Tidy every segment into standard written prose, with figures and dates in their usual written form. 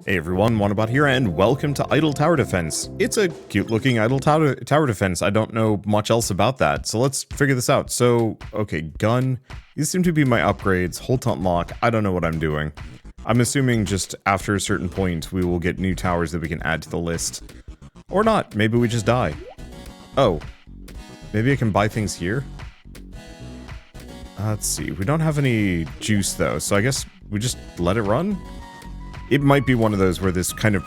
Hey everyone, Wanderbot here, and welcome to Idle Tower Defense. It's a cute-looking Idle tower defense. I don't know much else about that, so let's figure this out. So, okay, gun. These seem to be my upgrades. Hold to unlock. I don't know what I'm doing. I'm assuming just after a certain point, we will get new towers that we can add to the list. Or not. Maybe we just die. Oh. Maybe I can buy things here? Let's see. We don't have any juice, though, so I guess we just let it run? It might be one of those where this kind of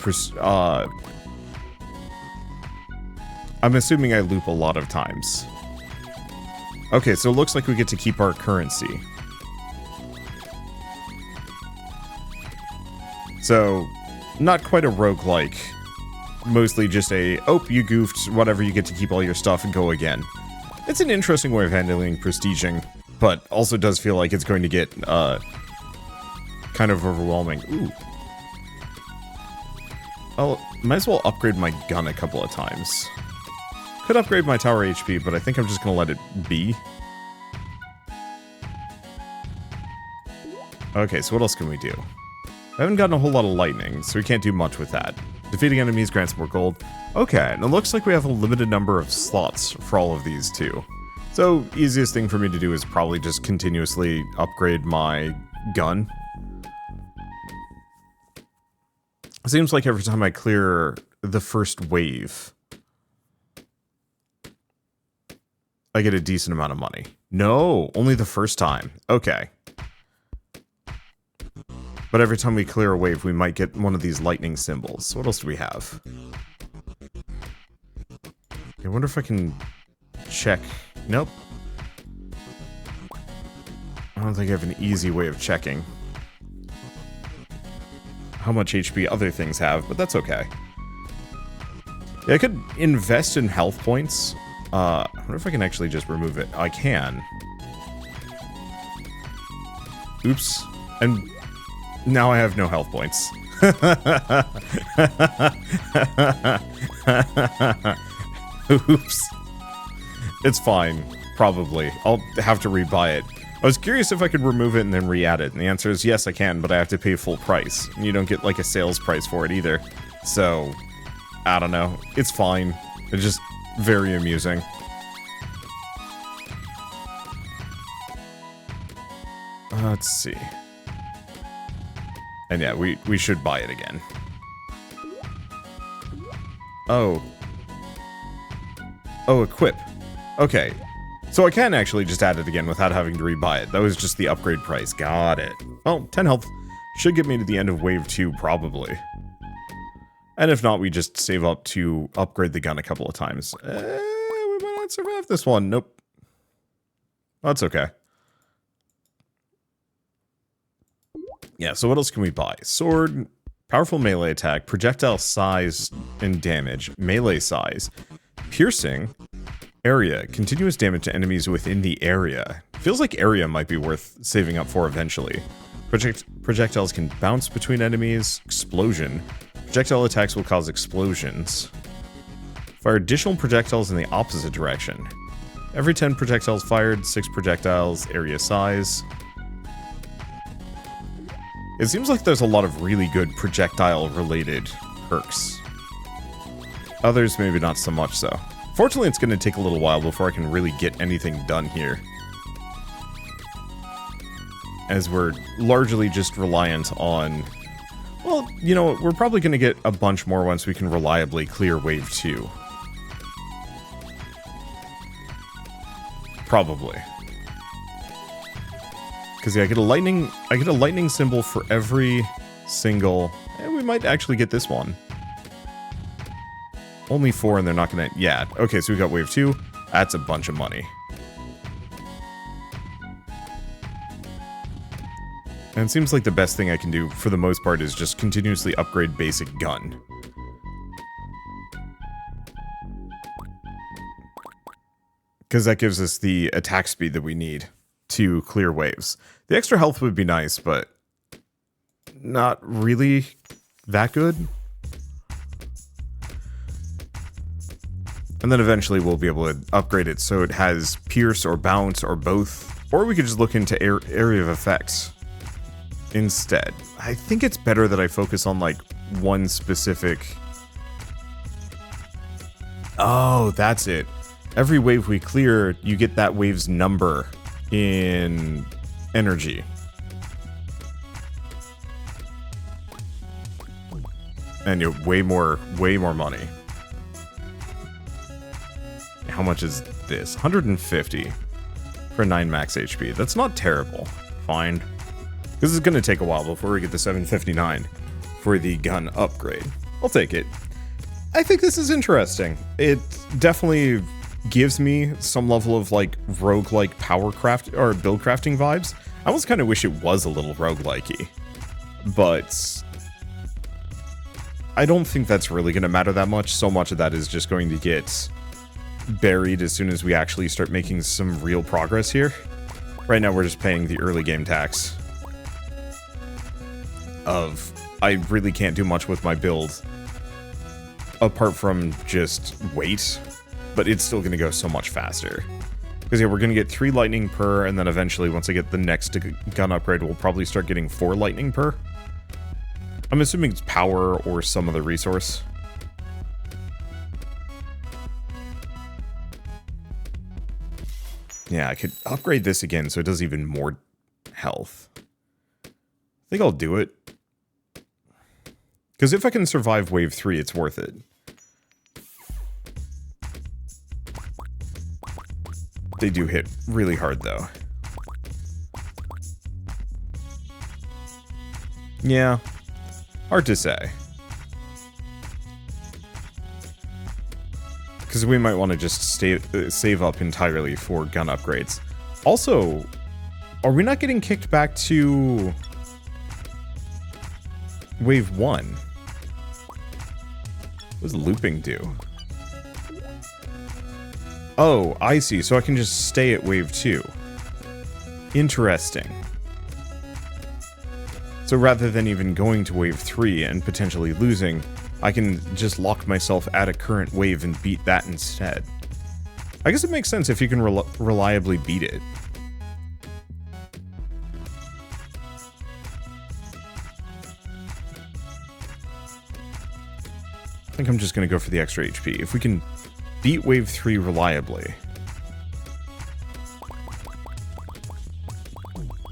I'm assuming I loop a lot of times. Okay, so it looks like we get to keep our currency. So, not quite a roguelike. Mostly just a, oh, you goofed, whatever, you get to keep all your stuff and go again. It's an interesting way of handling prestiging, but also does feel like it's going to get, kind of overwhelming. Ooh. Oh, might as well upgrade my gun a couple of times. Could upgrade my tower HP, but I think I'm just gonna let it be. Okay, so what else can we do? I haven't gotten a whole lot of lightning, so we can't do much with that. Defeating enemies grants more gold. Okay, and it looks like we have a limited number of slots for all of these too. So, easiest thing for me to do is probably just continuously upgrade my gun. Seems like every time I clear the first wave, I get a decent amount of money. No, only the first time. Okay. But every time we clear a wave, we might get one of these lightning symbols. What else do we have? I wonder if I can check. Nope. I don't think I have an easy way of checking how much HP other things have, but that's okay. Yeah, I could invest in health points. I wonder if I can actually just remove it. I can. Oops. And now I have no health points. Oops. It's fine. Probably. I'll have to rebuy it. I was curious if I could remove it and then re-add it, and the answer is yes, I can, but I have to pay full price. And you don't get, like, a sales price for it either. So, I don't know. It's fine. It's just very amusing. Let's see. And yeah, we should buy it again. Oh. Oh, equip. Okay. So I can actually just add it again without having to rebuy it. That was just the upgrade price. Got it. Oh, 10 health. Should get me to the end of wave 2, probably. And if not, we just save up to upgrade the gun a couple of times. We might not survive this one. Nope. That's okay. Yeah, so what else can we buy? Sword, powerful melee attack, projectile size and damage, melee size, piercing, area, continuous damage to enemies within the area. Feels like area might be worth saving up for eventually. Projectiles can bounce between enemies. Explosion. Projectile attacks will cause explosions. Fire additional projectiles in the opposite direction. Every 10 projectiles fired, 6 projectiles, area size. It seems like there's a lot of really good projectile-related perks. Others maybe not so much so. Fortunately, it's going to take a little while before I can really get anything done here, as we're largely just reliant on... Well, you know, we're probably going to get a bunch more once we can reliably clear wave 2. Probably. Because yeah, I get a lightning symbol for every single... we might actually get this one. Only 4 and they're not gonna... Yeah, okay, so we got wave 2. That's a bunch of money. And it seems like the best thing I can do, for the most part, is just continuously upgrade basic gun. Because that gives us the attack speed that we need to clear waves. The extra health would be nice, but not really that good. And then eventually we'll be able to upgrade it so it has pierce or bounce or both. Or we could just look into area of effects. instead. I think it's better that I focus on, like, one specific... Oh, that's it. Every wave we clear, you get that wave's number in energy. And you way more money. How much is this? 150 for 9 max HP. That's not terrible. Fine. This is going to take a while before we get the 759 for the gun upgrade. I'll take it. I think this is interesting. It definitely gives me some level of, like, roguelike power craft or build crafting vibes. I almost kind of wish it was a little roguelike-y. But I don't think that's really going to matter that much. So much of that is just going to get buried as soon as we actually start making some real progress here. Right now we're just paying the early game tax of I really can't do much with my build apart from just wait, but it's still going to go so much faster. Because yeah, we're going to get 3 lightning per, and then eventually once I get the next gun upgrade, we'll probably start getting 4 lightning per. I'm assuming it's power or some other resource. Yeah, I could upgrade this again so it does even more health. I think I'll do it. Because if I can survive wave 3, it's worth it. They do hit really hard, though. Yeah. Hard to say. Because we might want to just save up entirely for gun upgrades. Also, are we not getting kicked back to wave 1? What does looping do? Oh, I see. So I can just stay at wave 2. Interesting. So rather than even going to wave 3 and potentially losing, I can just lock myself at a current wave and beat that instead. I guess it makes sense if you can reliably beat it. I think I'm just going to go for the extra HP. If we can beat wave 3 reliably,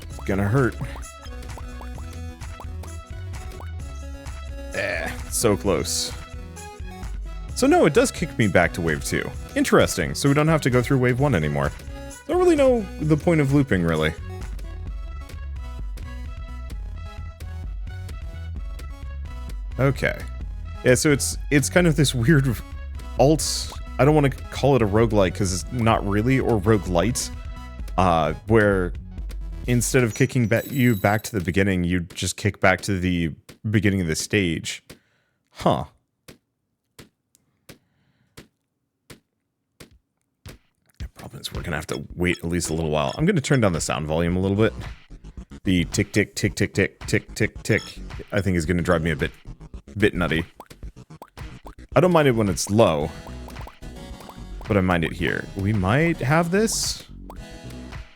it's gonna hurt. So close. So no, it does kick me back to wave 2. Interesting, so we don't have to go through wave 1 anymore. Don't really know the point of looping, really. Okay. Yeah, so it's kind of this weird alt... I don't want to call it a roguelike because it's not really, or roguelite, where instead of kicking you back to the beginning, you just kick back to the beginning of the stage. Huh. The problem is we're going to have to wait at least a little while. I'm going to turn down the sound volume a little bit. The tick, tick, tick, tick, tick, tick, tick, tick, I think is going to drive me a bit nutty. I don't mind it when it's low, but I mind it here. We might have this.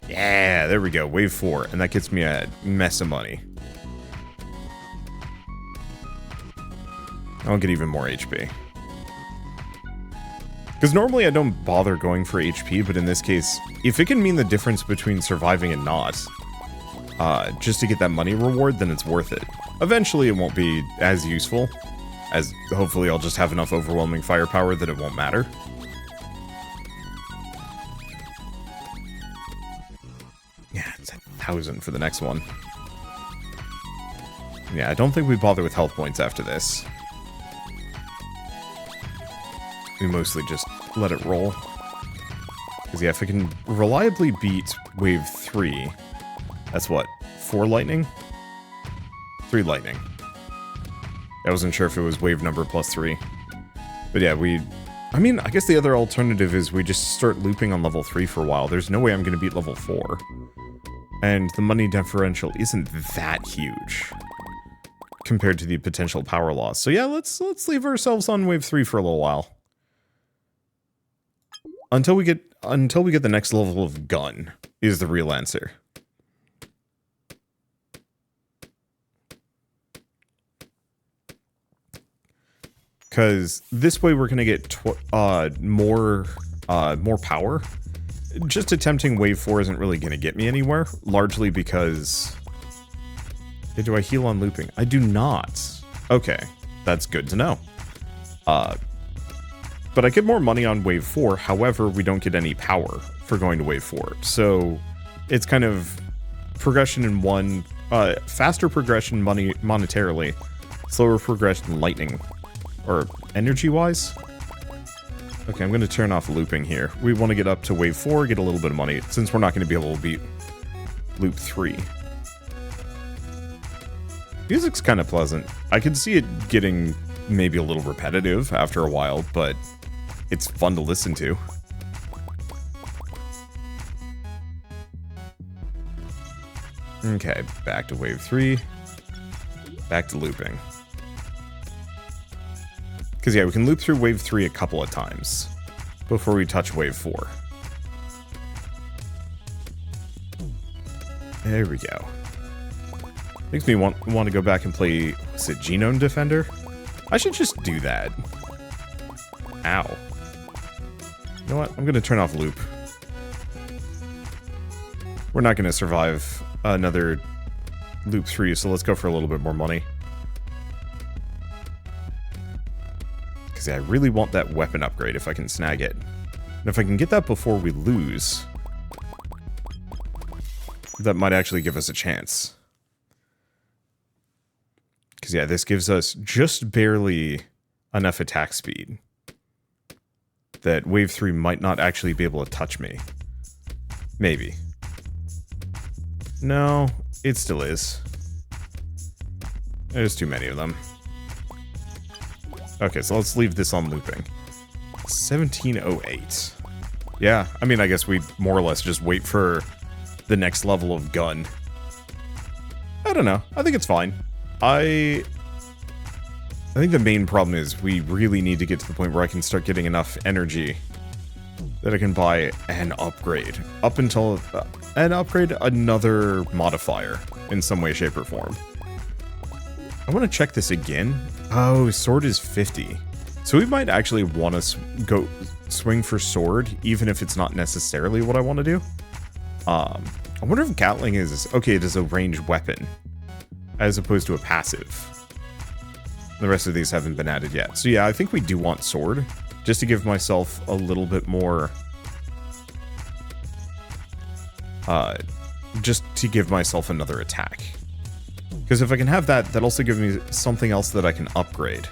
Yeah, there we go. Wave 4, and that gets me a mess of money. I'll get even more HP. Because normally I don't bother going for HP, but in this case, if it can mean the difference between surviving and not, just to get that money reward, then it's worth it. Eventually it won't be as useful, as hopefully I'll just have enough overwhelming firepower that it won't matter. Yeah, it's 1,000 for the next one. Yeah, I don't think we bother with health points after this. We mostly just let it roll. Because yeah, if I can reliably beat wave 3, that's what, 4 lightning? 3 lightning. I wasn't sure if it was wave number plus 3. But yeah, I mean, I guess the other alternative is we just start looping on level 3 for a while. There's no way I'm going to beat level 4. And the money differential isn't that huge compared to the potential power loss. So yeah, let's leave ourselves on wave 3 for a little while. Until we get the next level of gun is the real answer. because this way we're gonna get more power. Just attempting wave 4 isn't really gonna get me anywhere, largely because... Do I heal on looping? I do not. Okay, that's good to know. But I get more money on wave 4, however, we don't get any power for going to wave 4. So it's kind of progression in one, faster progression monetarily, slower progression lightning, or energy-wise. Okay, I'm going to turn off looping here. We want to get up to wave 4, get a little bit of money, since we're not going to be able to beat loop 3. Music's kind of pleasant. I could see it getting maybe a little repetitive after a while, but it's fun to listen to. Okay, back to wave 3. Back to looping. Because yeah, we can loop through wave 3 a couple of times before we touch wave 4. There we go. Makes me want to go back and play, was it Genome Defender? I should just do that. Ow. You know what? I'm going to turn off loop. We're not going to survive another loop 3, so let's go for a little bit more money. Because yeah, I really want that weapon upgrade if I can snag it. And if I can get that before we lose, that might actually give us a chance. Because yeah, this gives us just barely enough attack speed that wave 3 might not actually be able to touch me. Maybe. No, it still is. There's too many of them. Okay, so let's leave this on looping. 1708. Yeah, I mean, I guess we more or less just wait for the next level of gun. I don't know. I think it's fine. I think the main problem is we really need to get to the point where I can start getting enough energy that I can buy an upgrade. Up until... and upgrade another modifier in some way, shape, or form. I want to check this again. Oh, sword is 50. So we might actually want to go swing for sword, even if it's not necessarily what I want to do. I wonder if Gatling is... Okay, it is a ranged weapon, as opposed to a passive. The rest of these haven't been added yet. So yeah, I think we do want sword, just to give myself a little bit more... just to give myself another attack. Because if I can have that, that also gives me something else that I can upgrade.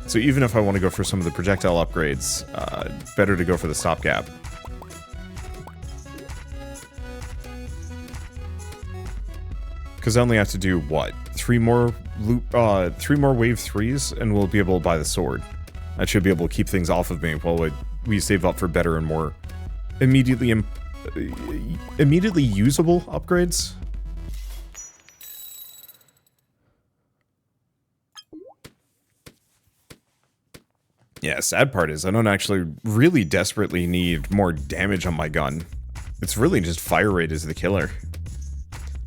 So even if I want to go for some of the projectile upgrades, better to go for the stopgap. Because I only have to do, what, 3 more wave 3s, and we'll be able to buy the sword. That should be able to keep things off of me while we save up for better and more immediately usable upgrades. Yeah, sad part is I don't actually really desperately need more damage on my gun. It's really just fire rate is the killer.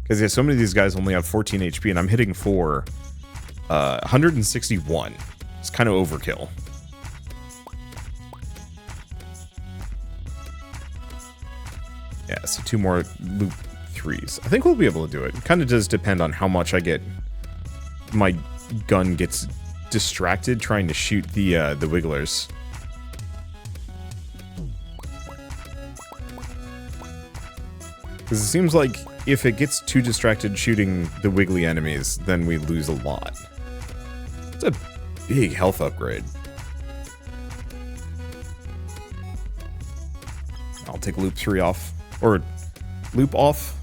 Because yeah, so many of these guys only have 14 HP, and I'm hitting for 161. It's kind of overkill. Yeah, so 2 more loop 3s. I think we'll be able to do it. It kind of does depend on how much my gun gets distracted trying to shoot the wigglers. Because it seems like if it gets too distracted shooting the wiggly enemies, then we lose a lot. It's a big health upgrade. I'll take loop 3 off. Or loop off.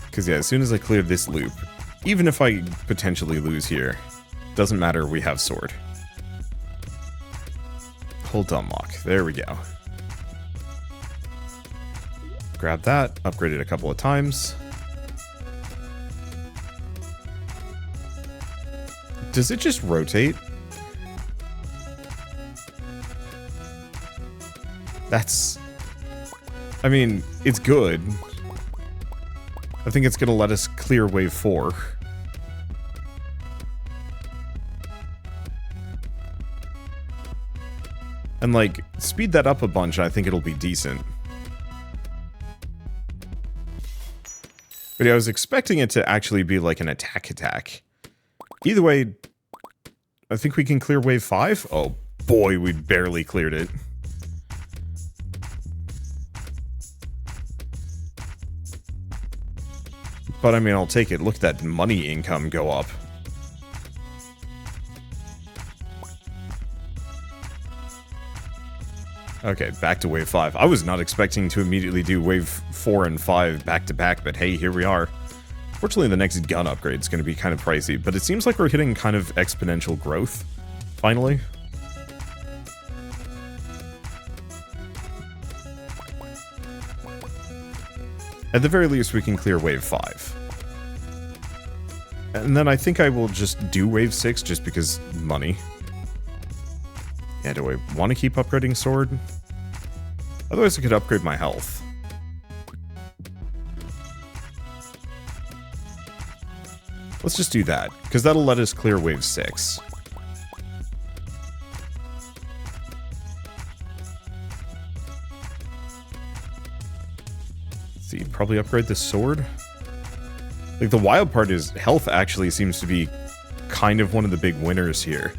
Because yeah, as soon as I clear this loop, even if I potentially lose here, doesn't matter, we have sword. Hold to unlock. There we go. Grab that, upgrade it a couple of times. Does it just rotate? That's... I mean, it's good. I think it's gonna let us clear wave 4. And, like, speed that up a bunch, I think it'll be decent. But yeah, I was expecting it to actually be like an attack. Either way, I think we can clear wave 5. Oh boy, we barely cleared it. But I mean, I'll take it. Look at that money income go up. Okay, back to wave 5. I was not expecting to immediately do wave 4 and 5 back to back, but hey, here we are. Fortunately, the next gun upgrade is going to be kind of pricey, but it seems like we're hitting kind of exponential growth, finally. At the very least, we can clear wave 5. And then I think I will just do wave 6 just because money. Yeah, do I want to keep upgrading sword? Otherwise, I could upgrade my health. Let's just do that, because that'll let us clear wave 6. Let's see, probably upgrade the sword. Like, the wild part is health actually seems to be kind of one of the big winners here.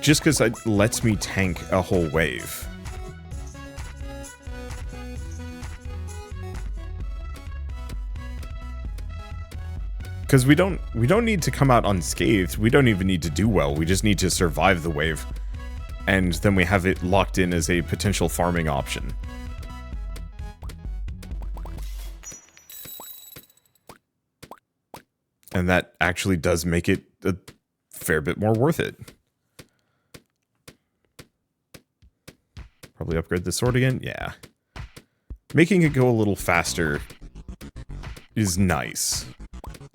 Just because it lets me tank a whole wave. Because we don't need to come out unscathed. We don't even need to do well. We just need to survive the wave. And then we have it locked in as a potential farming option. And that actually does make it a fair bit more worth it. Probably upgrade the sword again? Yeah. Making it go a little faster is nice.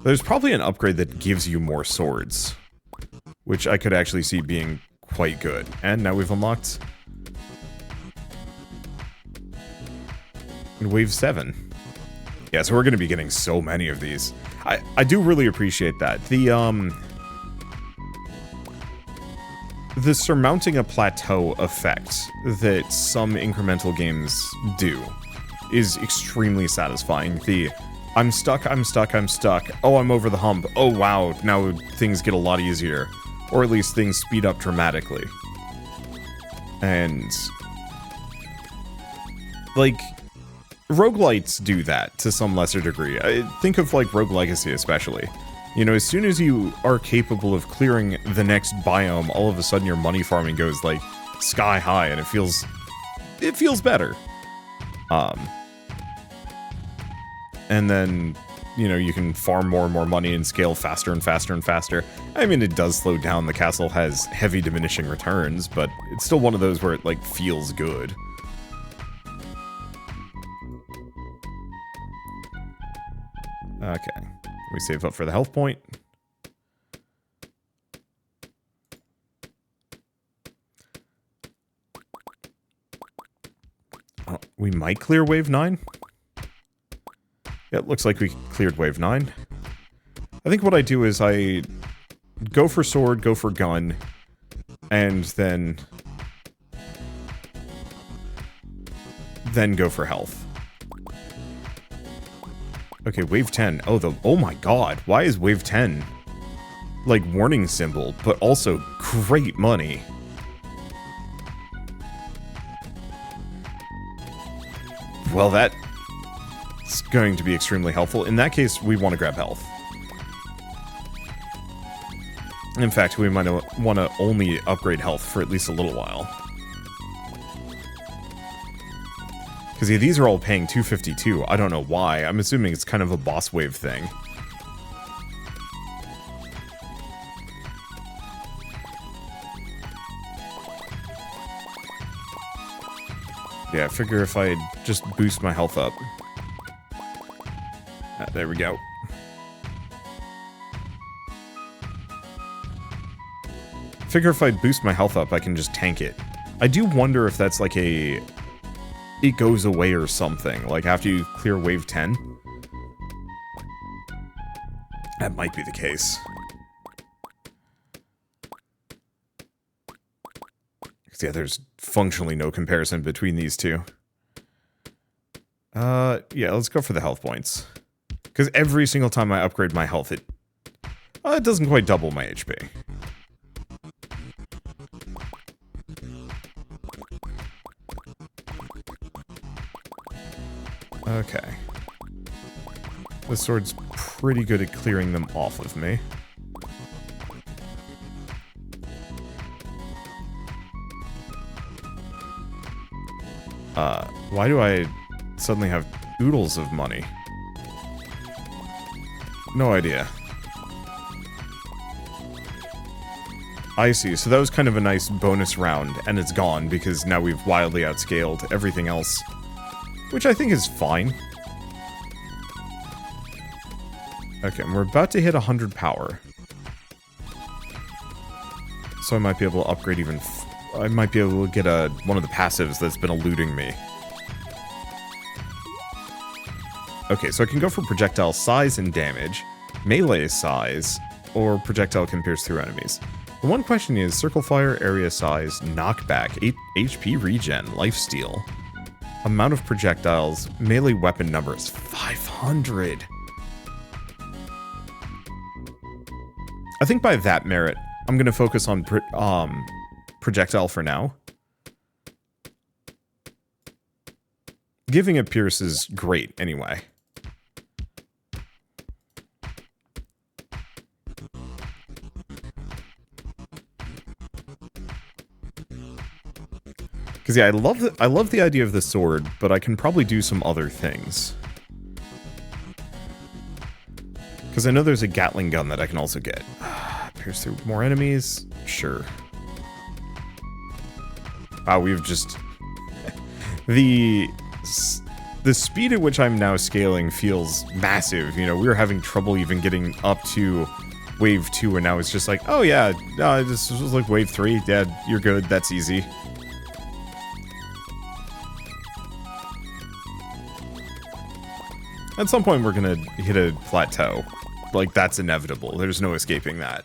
There's probably an upgrade that gives you more swords, which I could actually see being quite good. And now we've unlocked wave 7. Yeah, so we're going to be getting so many of these. I do really appreciate that. The surmounting a plateau effect that some incremental games do is extremely satisfying. The I'm stuck, I'm stuck, I'm stuck. Oh, I'm over the hump. Oh, wow, now things get a lot easier. Or at least things speed up dramatically. And like, roguelites do that to some lesser degree. I think of like Rogue Legacy especially. You know, as soon as you are capable of clearing the next biome, all of a sudden your money farming goes like sky high, and it feels better. And then, you know, you can farm more and more money and scale faster and faster and faster. I mean, it does slow down. The castle has heavy diminishing returns, but it's still one of those where it like feels good. Okay. We save up for the health point. Oh, we might clear wave 9. Yeah, it looks like we cleared wave 9. I think what I do is I go for sword, go for gun, and then go for health. Okay, wave 10. Oh my god, why is wave 10 like warning symbol, but also great money? Well, that's going to be extremely helpful. In that case, we want to grab health. In fact, we might want to only upgrade health for at least a little while. Because yeah, these are all paying 252. I don't know why. I'm assuming it's kind of a boss wave thing. Yeah, I figure if I just boost my health up. There we go. Figure if I boost my health up, I can just tank it. I do wonder if that's like a... it goes away or something, like after you clear wave 10. That might be the case. Yeah, there's functionally no comparison between these two. Yeah, let's go for the health points. Because every single time I upgrade my health, it doesn't quite double my HP. Okay. This sword's pretty good at clearing them off of me. Why do I suddenly have oodles of money? No idea. I see, so that was kind of a nice bonus round, and it's gone because now we've wildly outscaled everything else. Which I think is fine. Okay, and we're about to hit 100 power. So I might be able to upgrade even... I might be able to get one of the passives that's been eluding me. Okay, so I can go for projectile size and damage, melee size, or projectile can pierce through enemies. The one question is, circle fire, area size, knockback, 8 HP regen, lifesteal. Amount of projectiles, melee weapon number is 500. I think by that merit, I'm going to focus on projectile for now. Giving it pierce is great anyway. Because yeah, I love the idea of the sword, but I can probably do some other things. Because I know there's a Gatling gun that I can also get. Pierce through more enemies? Sure. Wow, we've just... the speed at which I'm now scaling feels massive. You know, we were having trouble even getting up to wave 2, and now it's just like, oh yeah, this was like wave 3. Yeah, you're good, that's easy. At some point, we're gonna hit a plateau. Like, that's inevitable. There's no escaping that.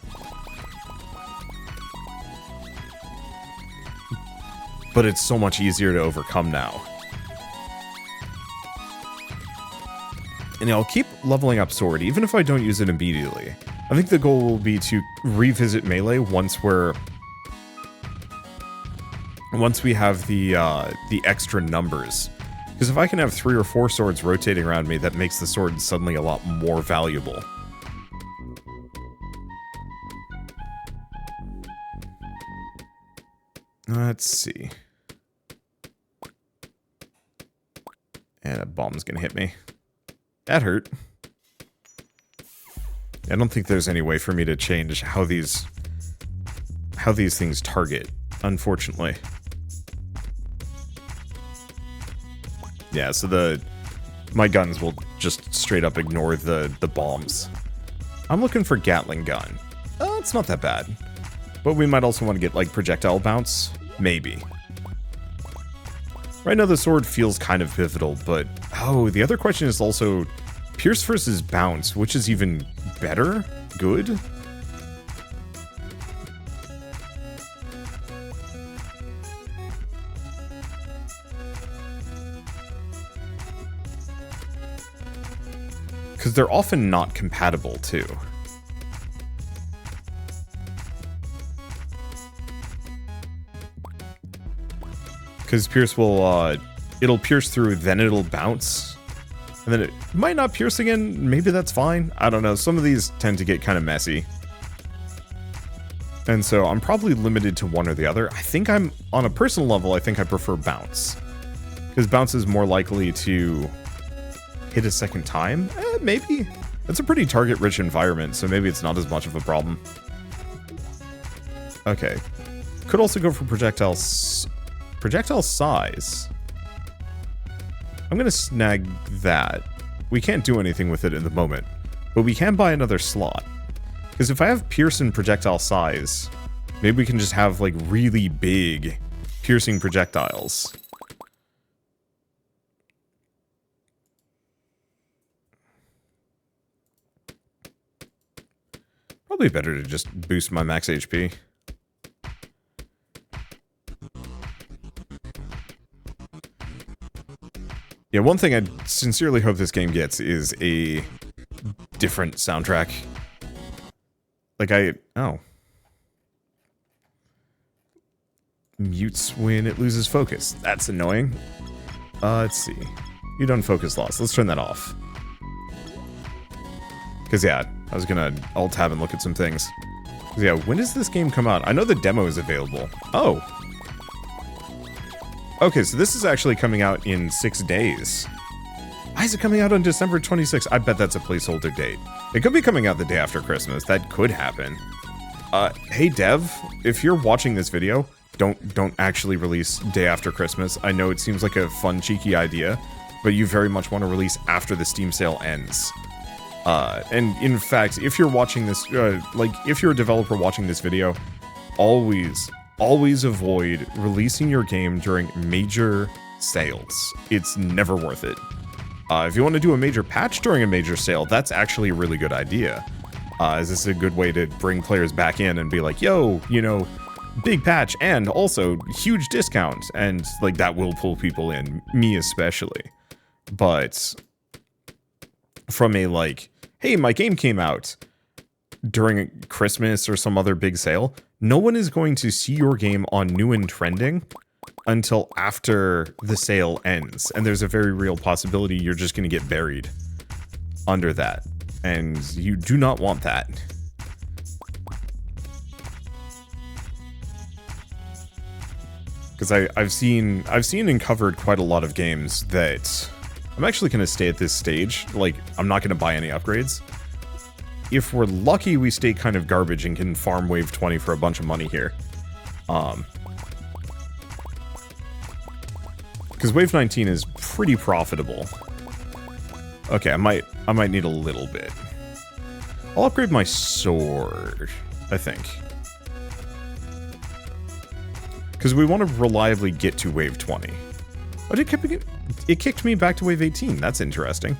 But it's so much easier to overcome now. And I'll keep leveling up sword, even if I don't use it immediately. I think the goal will be to revisit melee once we have the extra numbers. Because if I can have 3 or 4 swords rotating around me, that makes the sword suddenly a lot more valuable. Let's see. And a bomb's gonna hit me. That hurt. I don't think there's any way for me to change how these things target, unfortunately. Yeah, so my guns will just straight up ignore the bombs. I'm looking for Gatling gun. It's not that bad. But we might also want to get, like, projectile bounce. Maybe. Right now the sword feels kind of pivotal, but... Oh, the other question is also... Pierce versus bounce, which is even better? Good? Because they're often not compatible, too. Because pierce will, it'll pierce through, then it'll bounce. And then it might not pierce again, maybe that's fine. I don't know, some of these tend to get kind of messy. And so I'm probably limited to one or the other. I think on a personal level, I think I prefer bounce. Because bounce is more likely to hit a second time? Maybe. It's a pretty target-rich environment, so maybe it's not as much of a problem. Okay. Could also go for projectile size. I'm gonna snag that. We can't do anything with it in the moment, but we can buy another slot. Because if I have pierce and projectile size, maybe we can just have, like, really big piercing projectiles. Probably better to just boost my max HP. Yeah, one thing I sincerely hope this game gets is a different soundtrack. Like mutes when it loses focus. That's annoying. Let's see. You done focus loss. Let's turn that off. Because, yeah, I was going to alt-tab and look at some things. Yeah, when does this game come out? I know the demo is available. Oh. Okay, so this is actually coming out in 6 days. Why is it coming out on December 26th? I bet that's a placeholder date. It could be coming out the day after Christmas. That could happen. Hey, Dev, if you're watching this video, don't actually release day after Christmas. I know it seems like a fun, cheeky idea, but you very much want to release after the Steam sale ends. And in fact, if you're watching this, like, if you're a developer watching this video, always avoid releasing your game during major sales. It's never worth it. If you want to do a major patch during a major sale, that's actually a really good idea. As this is a good way to bring players back in and be like, yo, you know, big patch and also huge discount. And, like, that will pull people in, me especially. But from a, like, hey, my game came out during Christmas or some other big sale, no one is going to see your game on new and trending until after the sale ends. And there's a very real possibility you're just going to get buried under that. And you do not want that. Because I've seen and covered quite a lot of games that I'm actually going to stay at this stage. Like, I'm not going to buy any upgrades. If we're lucky, we stay kind of garbage and can farm Wave 20 for a bunch of money here. Because Wave 19 is pretty profitable. Okay, I might need a little bit. I'll upgrade my sword, I think. Because we want to reliably get to Wave 20. Oh, it kicked me back to Wave 18. That's interesting.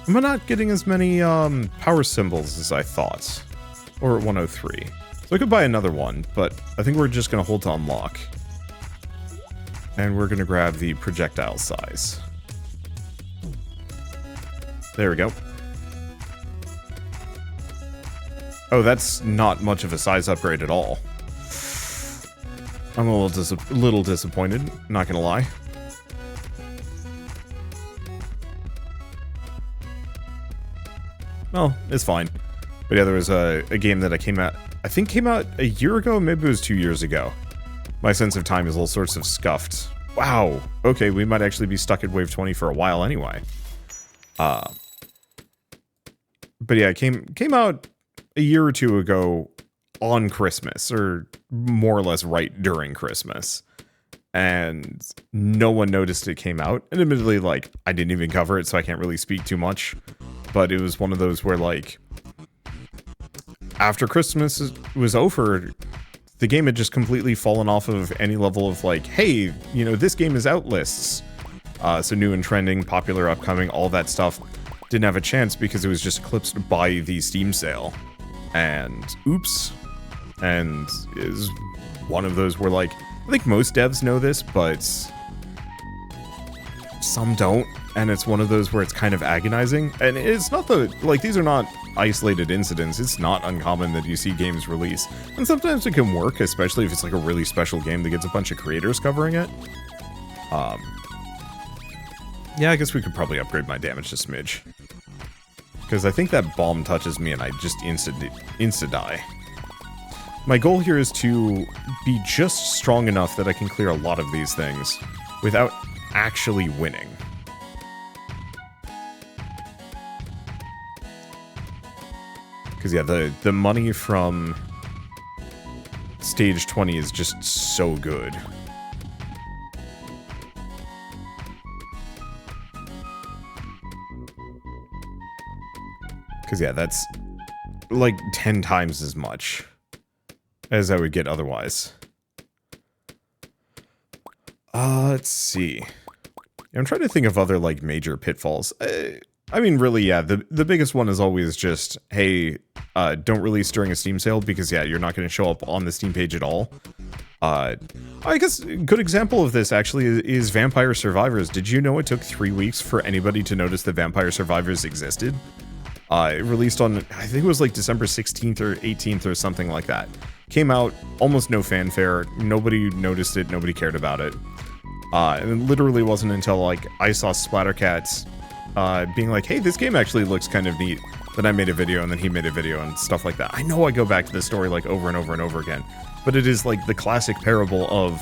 Am I not getting as many power symbols as I thought? Or at 103. So I could buy another one, but I think we're just going to hold to unlock. And we're going to grab the projectile size. There we go. Oh, that's not much of a size upgrade at all. I'm a little disappointed, not gonna lie. Well, it's fine. But yeah, there was a game that came out a year ago, maybe it was 2 years ago. My sense of time is all sorts of scuffed. Wow, okay, we might actually be stuck at Wave 20 for a while anyway. But yeah, it came out a year or two ago on Christmas, or more or less right during Christmas. And no one noticed it came out. And admittedly, like, I didn't even cover it, so I can't really speak too much. But it was one of those where, like, after Christmas was over, the game had just completely fallen off of any level of, like, hey, you know, this game is out lists. So new and trending, popular, upcoming, all that stuff didn't have a chance because it was just eclipsed by the Steam sale. And oops. And is one of those where, like, I think most devs know this, but some don't. And it's one of those where it's kind of agonizing. And it's not like, these are not isolated incidents. It's not uncommon that you see games release. And sometimes it can work, especially if it's like a really special game that gets a bunch of creators covering it. Yeah, I guess we could probably upgrade my damage to smidge. Because I think that bomb touches me and I just insta-die. My goal here is to be just strong enough that I can clear a lot of these things without actually winning. Because yeah, the money from stage 20 is just so good. Because yeah, that's like 10 times as much as I would get otherwise. Let's see. I'm trying to think of other, like, major pitfalls. I mean, really, yeah, the biggest one is always just, hey, don't release during a Steam sale because, yeah, you're not going to show up on the Steam page at all. I guess a good example of this actually is Vampire Survivors. Did you know it took 3 weeks for anybody to notice that Vampire Survivors existed? It released on, I think it was like December 16th or 18th or something like that. Came out, almost no fanfare, nobody noticed it, nobody cared about it. And it literally wasn't until like I saw Splattercats being like, hey, this game actually looks kind of neat, that I made a video, and then he made a video and stuff like that. I know I go back to this story like over and over and over again, but it is like the classic parable of,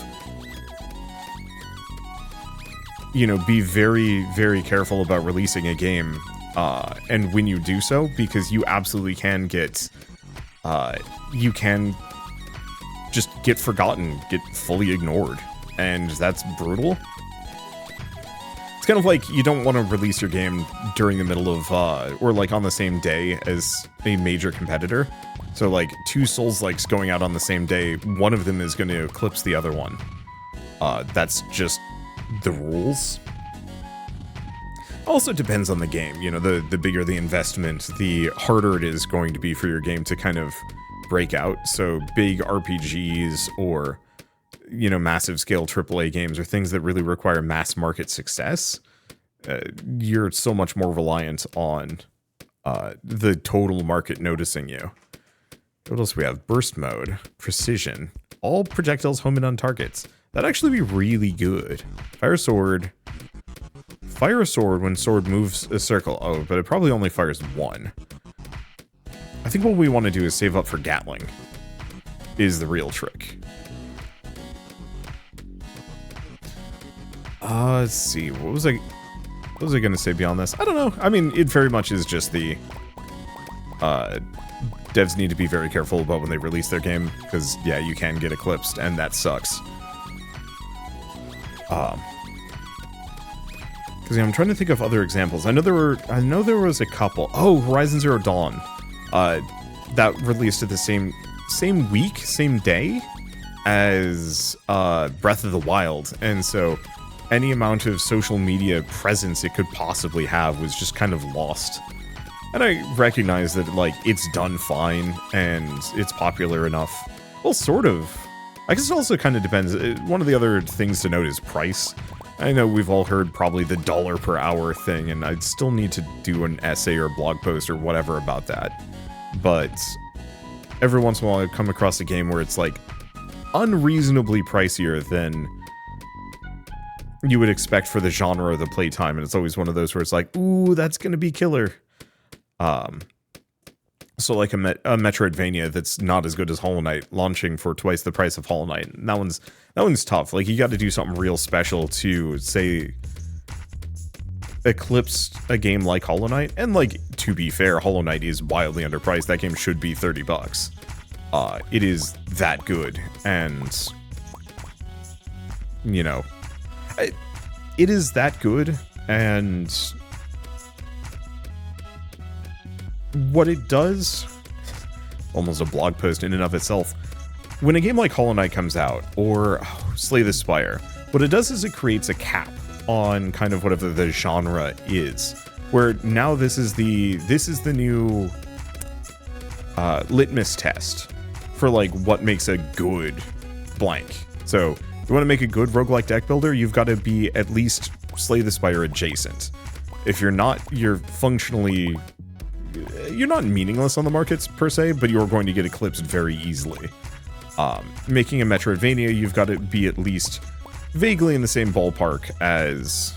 you know, be very, very careful about releasing a game, and when you do so, because you absolutely can get, you can just get forgotten, get fully ignored, and that's brutal. It's kind of like you don't want to release your game during the middle of, or like on the same day as a major competitor. So like 2 Souls-likes going out on the same day, one of them is going to eclipse the other one. That's just the rules. Also depends on the game. You know, the bigger the investment, the harder it is going to be for your game to kind of break out. So big RPGs or, you know, massive scale AAA games or things that really require mass market success, you're so much more reliant on the total market noticing you. What else do we have? Burst mode, precision, all projectiles home in on targets. That'd actually be really good. Fire a sword when sword moves a circle. Oh, but it probably only fires 1. I think what we want to do is save up for Gatling is the real trick. Let's see. What was I gonna say beyond this? I don't know. I mean, it very much is just the devs need to be very careful about when they release their game, because yeah, you can get eclipsed, and that sucks. Because yeah, I'm trying to think of other examples. I know there was a couple. Oh, Horizon Zero Dawn, that released at the same week, same day as Breath of the Wild, and so any amount of social media presence it could possibly have was just kind of lost. And I recognize that, like, it's done fine, and it's popular enough. Well, sort of. I guess it also kind of depends. One of the other things to note is price. I know we've all heard probably the $1 per hour thing, and I'd still need to do an essay or blog post or whatever about that. But every once in a while I come across a game where it's, like, unreasonably pricier than you would expect for the genre of the playtime, and it's always one of those where it's like, ooh, that's gonna be killer. So like a Metroidvania that's not as good as Hollow Knight launching for twice the price of Hollow Knight. And that one's tough. Like, you got to do something real special to, say, eclipse a game like Hollow Knight. And, like, to be fair, Hollow Knight is wildly underpriced. That game should be $30. It is that good, and you know, it is that good, and what it does, almost a blog post in and of itself, when a game like Hollow Knight comes out, or Slay the Spire, what it does is it creates a cap on kind of whatever the genre is, where now this is the new litmus test for, like, what makes a good blank. So if you want to make a good roguelike deck builder, you've got to be at least Slay the Spire adjacent. If you're not, you're not meaningless on the markets per se, but you're going to get eclipsed very easily. Making a Metroidvania, you've got to be at least vaguely in the same ballpark as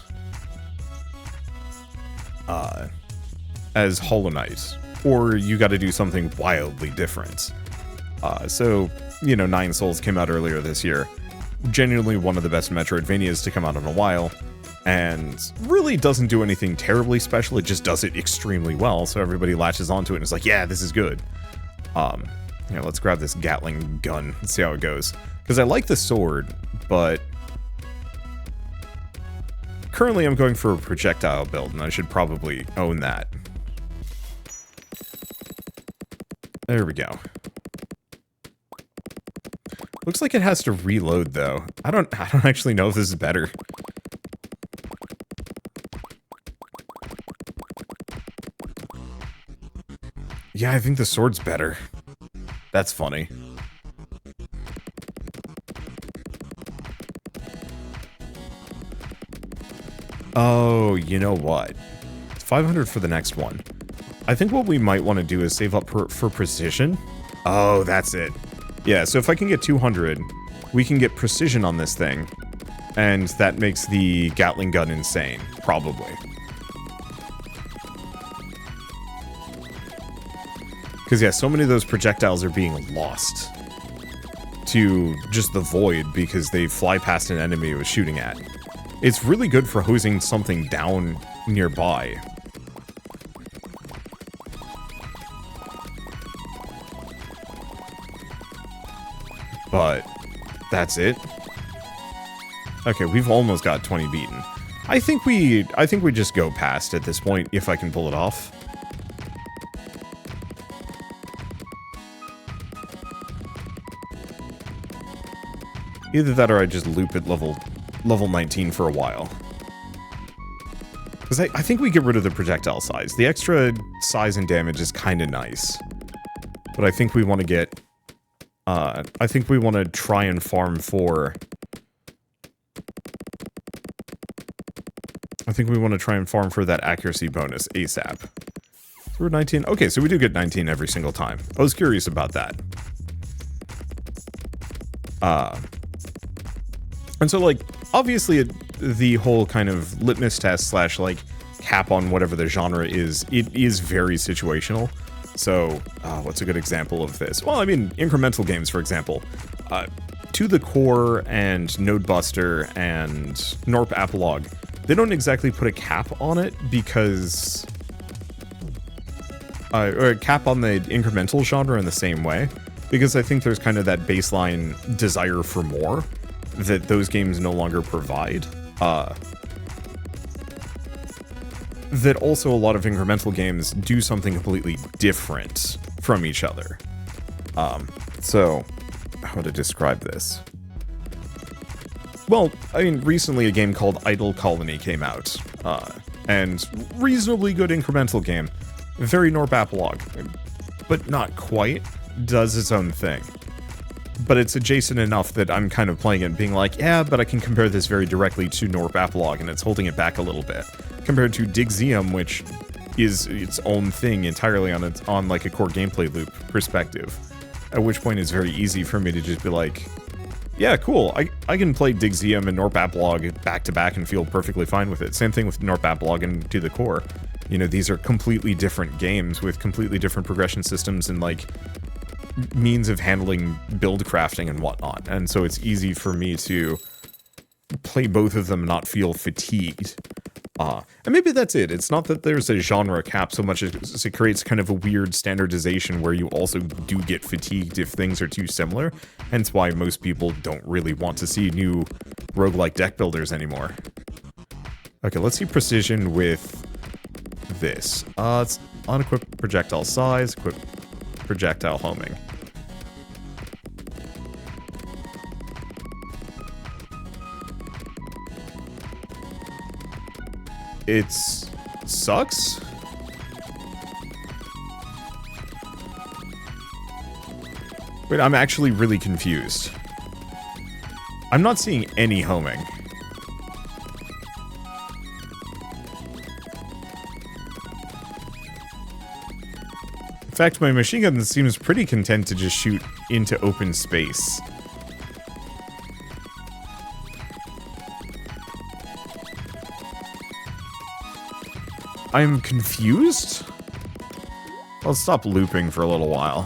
Hollow Knight, or you got to do something wildly different. So, you know, Nine Souls came out earlier this year. Genuinely one of the best Metroidvanias to come out in a while, and really doesn't do anything terribly special, it just does it extremely well, so everybody latches onto it and is like, yeah, this is good. Yeah, let's grab this Gatling gun and see how it goes. Because I like the sword, but currently I'm going for a projectile build, and I should probably own that. There we go. Looks like it has to reload, though. I don't actually know if this is better. Yeah, I think the sword's better. That's funny. Oh, you know what? 500 for the next one. I think what we might want to do is save up for precision. Oh, that's it. Yeah, so if I can get 200, we can get precision on this thing. And that makes the Gatling gun insane, probably. Because, yeah, so many of those projectiles are being lost to just the void because they fly past an enemy it was shooting at. It's really good for hosing something down nearby. But that's it. Okay, we've almost got 20 beaten. I think we just go past at this point if I can pull it off. Either that or I just loop at level 19 for a while. Because I think we get rid of the projectile size. The extra size and damage is kind of nice. But I think we want to get... I think we want to try and farm for... I think we want to try and farm for that accuracy bonus ASAP. So we're 19. Okay, so we do get 19 every single time. I was curious about that. And so, like, obviously the whole kind of litmus test slash, like, cap on whatever the genre is, it is very situational. So, what's a good example of this? Well, I mean, incremental games, for example. To the Core and Nodebuster and Norp Apolog, they don't exactly put a cap on it because... or a cap on the incremental genre in the same way. Because I think there's kind of that baseline desire for more that those games no longer provide. That also a lot of incremental games do something completely different from each other. So, how to describe this? Well, I mean, recently a game called Idle Colony came out, and reasonably good incremental game. Very Norp Apolog, but not quite. Does its own thing. But it's adjacent enough that I'm kind of playing it and being like, yeah, but I can compare this very directly to Norp Apolog, and it's holding it back a little bit. Compared to Digzeum, which is its own thing entirely on like a core gameplay loop perspective. At which point it's very easy for me to just be like, yeah, cool, I can play Digzeum and Norp Apolog back to back and feel perfectly fine with it. Same thing with Norp Apolog and To the Core. You know, these are completely different games with completely different progression systems and like means of handling build crafting and whatnot. And so it's easy for me to play both of them and not feel fatigued. And maybe that's it. It's not that there's a genre cap so much as it creates kind of a weird standardization where you also do get fatigued if things are too similar. Hence why most people don't really want to see new roguelike deck builders anymore. Okay, let's see precision with this. It's unequipped projectile size, equipped projectile homing. It sucks. Wait, I'm actually really confused. I'm not seeing any homing. In fact, my machine gun seems pretty content to just shoot into open space. I'm confused? I'll stop looping for a little while.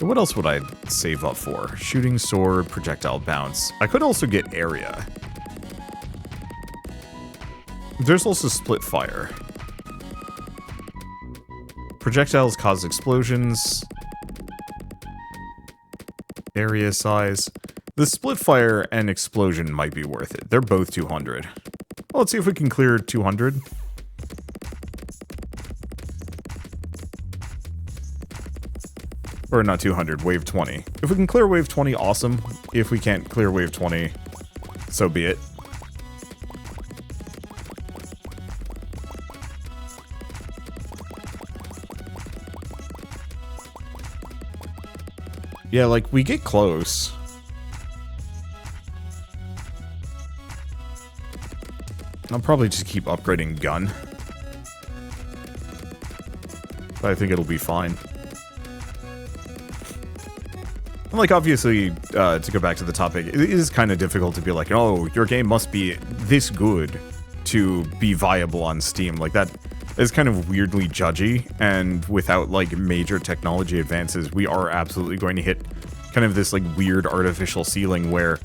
What else would I save up for? Shooting sword, projectile bounce. I could also get area. There's also split fire. Projectiles cause explosions. Area size. The split fire and explosion might be worth it. They're both 200. Well, let's see if we can clear 200. Or not 200, wave 20. If we can clear wave 20, awesome. If we can't clear wave 20, so be it. Yeah, like, we get close. I'll probably just keep upgrading gun. But I think it'll be fine. And like, obviously, to go back to the topic, it is kind of difficult to be like, oh, your game must be this good to be viable on Steam. Like, that is kind of weirdly judgy, and without, like, major technology advances, we are absolutely going to hit kind of this, like, weird artificial ceiling where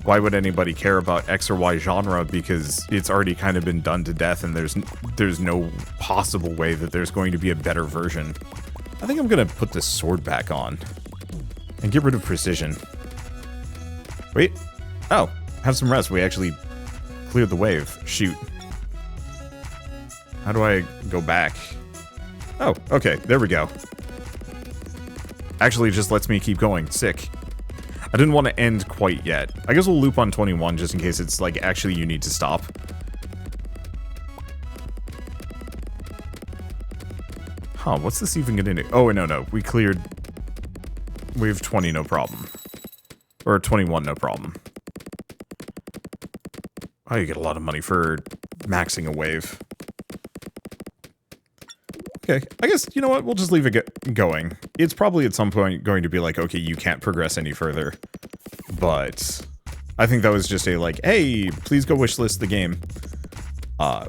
why would anybody care about X or Y genre, because it's already kind of been done to death, and there's no possible way that there's going to be a better version. I think I'm gonna put this sword back on and get rid of precision. Wait. Oh, have some rest. We actually cleared the wave. Shoot. How do I go back? Oh, okay. There we go. Actually, it just lets me keep going. Sick. I didn't want to end quite yet. I guess we'll loop on 21 just in case it's like, actually you need to stop. Huh, what's this even gonna do? Oh, no. We cleared wave 20, no problem. Or 21, no problem. Oh, you get a lot of money for maxing a wave. Okay, I guess, you know what, we'll just leave it going. It's probably at some point going to be like, okay, you can't progress any further. But I think that was just a like, hey, please go wishlist the game.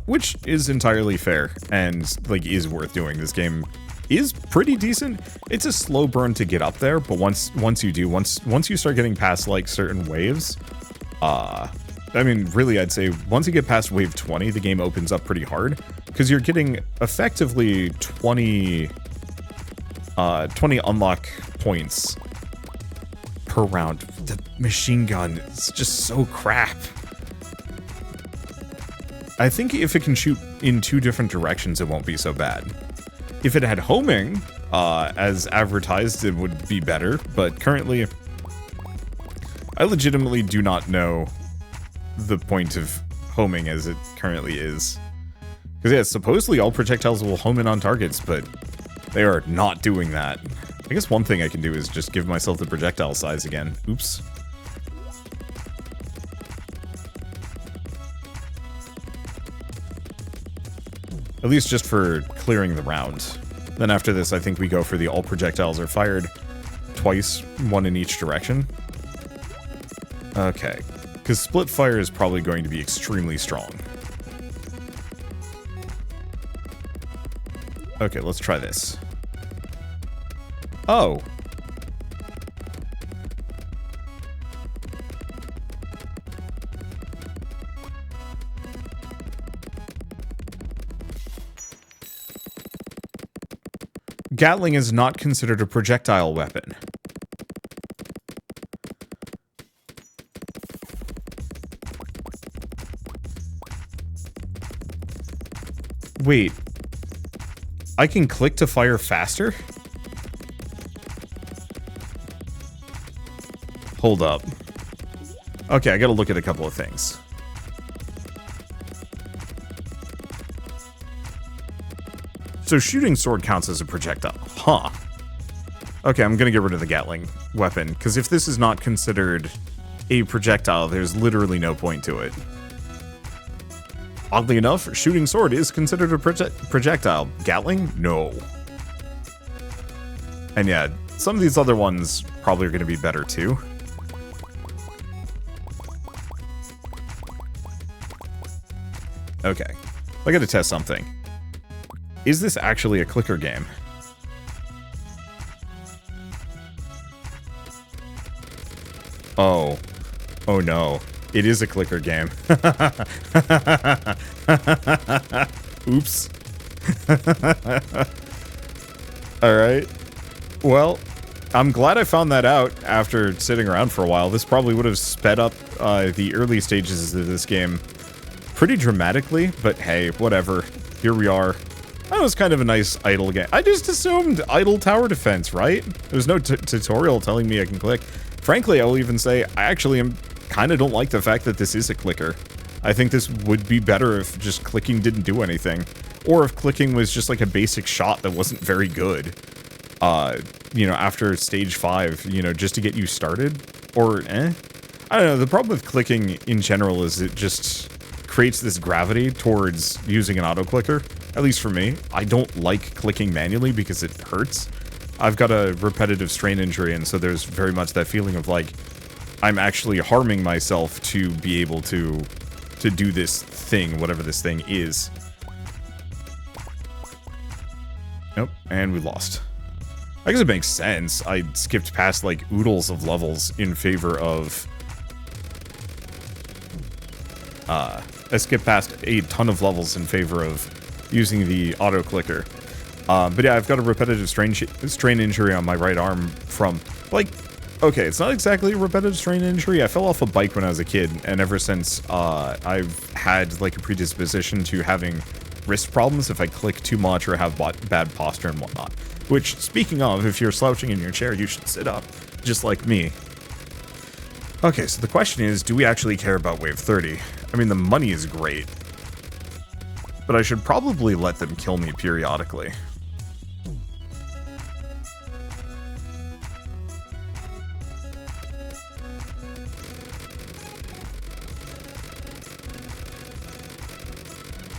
Which is entirely fair and like is worth doing. This game is pretty decent. It's a slow burn to get up there, but once you start getting past like certain waves, I mean, really, I'd say once you get past wave 20, the game opens up pretty hard, because you're getting effectively 20 unlock points per round. The machine gun is just so crap. I think if it can shoot in 2 different directions, it won't be so bad. If it had homing, as advertised, it would be better, but currently, I legitimately do not know the point of homing as it currently is. Because yeah, supposedly all projectiles will home in on targets, but they are not doing that. I guess one thing I can do is just give myself the projectile size again. Oops. At least just for clearing the round. Then after this, I think we go for the all projectiles are fired twice, one in each direction. Okay. Because split fire is probably going to be extremely strong. Okay, let's try this. Oh. Gatling is not considered a projectile weapon. Wait. I can click to fire faster? Hold up. Okay, I gotta look at a couple of things. So shooting sword counts as a projectile. Huh. Okay, I'm gonna get rid of the Gatling weapon, because if this is not considered a projectile, there's literally no point to it. Oddly enough, shooting sword is considered a projectile. Gatling? No. And yeah, some of these other ones probably are going to be better too. Okay. I gotta test something. Is this actually a clicker game? Oh. Oh no. It is a clicker game. Oops. Alright. Well, I'm glad I found that out after sitting around for a while. This probably would have sped up the early stages of this game pretty dramatically, but hey, whatever. Here we are. That was kind of a nice idle game. I just assumed idle tower defense, right? There's no tutorial telling me I can click. Frankly, I will even say I actually kind of don't like the fact that this is a clicker. I think this would be better if just clicking didn't do anything. Or if clicking was just like a basic shot that wasn't very good. You know, after stage 5, you know, just to get you started. Or, I don't know, the problem with clicking in general is it just creates this gravity towards using an auto clicker. At least for me, I don't like clicking manually because it hurts. I've got a repetitive strain injury, and so there's very much that feeling of like I'm actually harming myself to be able to do this thing, whatever this thing is. Nope, and we lost. I guess it makes sense. I skipped past like oodles of levels in favor of I skipped past a ton of levels in favor of using the auto clicker. But yeah, I've got a repetitive strain injury on my right arm from, like, okay, it's not exactly a repetitive strain injury. I fell off a bike when I was a kid, and ever since, I've had, like, a predisposition to having wrist problems if I click too much or have bad posture and whatnot. Which, speaking of, if you're slouching in your chair, you should sit up, just like me. Okay, so the question is, do we actually care about Wave 30? I mean, the money is great, but I should probably let them kill me periodically.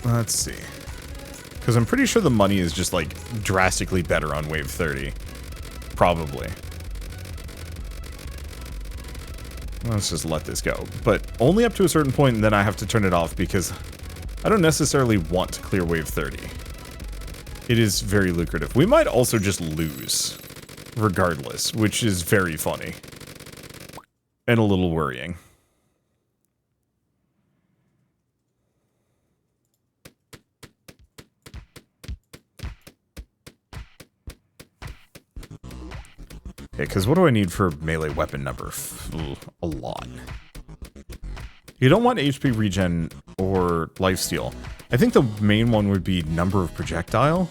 Let's see. Because I'm pretty sure the money is just, like, drastically better on Wave 30. Probably. Let's just let this go. But only up to a certain point, and then I have to turn it off because I don't necessarily want to clear Wave 30. It is very lucrative. We might also just lose, regardless, which is very funny. And a little worrying. Okay, because what do I need for melee weapon number? A lot. You don't want HP regen or lifesteal. I think the main one would be number of projectile.